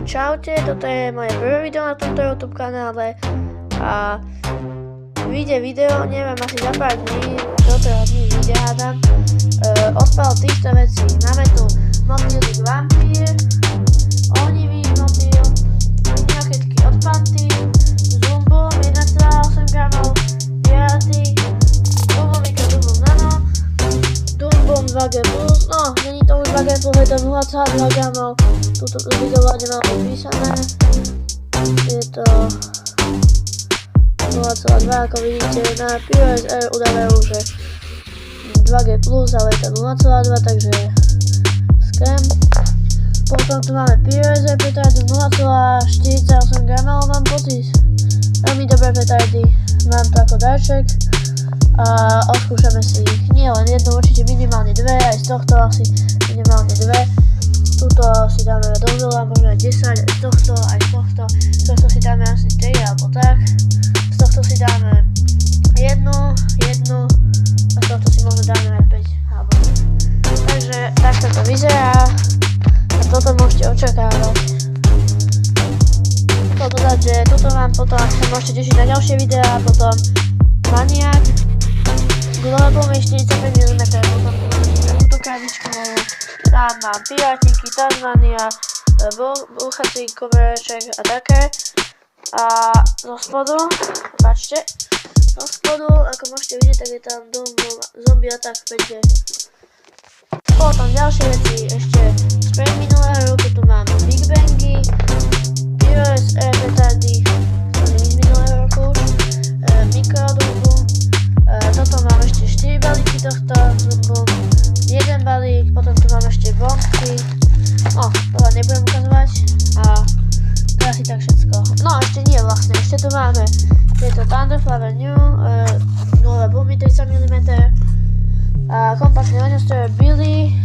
čaute, toto je moje prvé video na tomto YouTube kanále a vyjde video, neviem, asi za pár dní, do 3 dní vyjde hádam, odpal týchto vecí. Máme tu motýlik vampír, ohnivý motýl, raketky od Panty, Zumbum 1,8 gramov, Pieraty, Bubomika Dubum Nano, Dumbum 2G+, no, není to už 2G+, je to 0,2 gramov, tuto video vláde mám opísané, je to 0,2, ako vidíte, na POSR udávajú, že 2G+, ale je to 0,2, takže scam. Potom tu máme POSR petardy 0,48 gramov, mám pocit. Veľmi dobré petardy, mám to ako darček a odskúšame si ich. Nie len jednu, určite minimálne dve, aj z tohto asi minimálne dve. Tuto si dáme do veľa, možno aj 10, aj z tohto, aj z tohto. Z tohto si dáme asi 3 alebo tak. Z tohto si dáme jednu a z tohto si možno dáme aj 5 alebo tak. Takže takto to vyzerá a toto môžete očakávať. Chcel dodať, že tuto vám potom, ak sa môžete tešiť na ďalšie videá, potom Maniak, Globum je 45 mm, potom túto krabičku moju, tam mám Piratiky, Tasmania, búchací kobereček a také. A zo spodu, páčte, zo spodu, ako môžete vidieť, tak je tam Zombie Attack 5G. Potom ďalšie veci, ešte spray minulého roku, tu mám Big Bangy, POSR petardy, to nie z minulého roku už, Mikrodumbum, toto mám ešte 4 balíky tohto Zumbum, 1 balík, potom tu mám ešte bombky, no, to vám nebudem ukazovať a to asi tak všetko. No ešte nie vlastne, ešte tu máme tieto Thunderflower New, nové bumy 30 mm, a kompaktný ohňostroj Billy,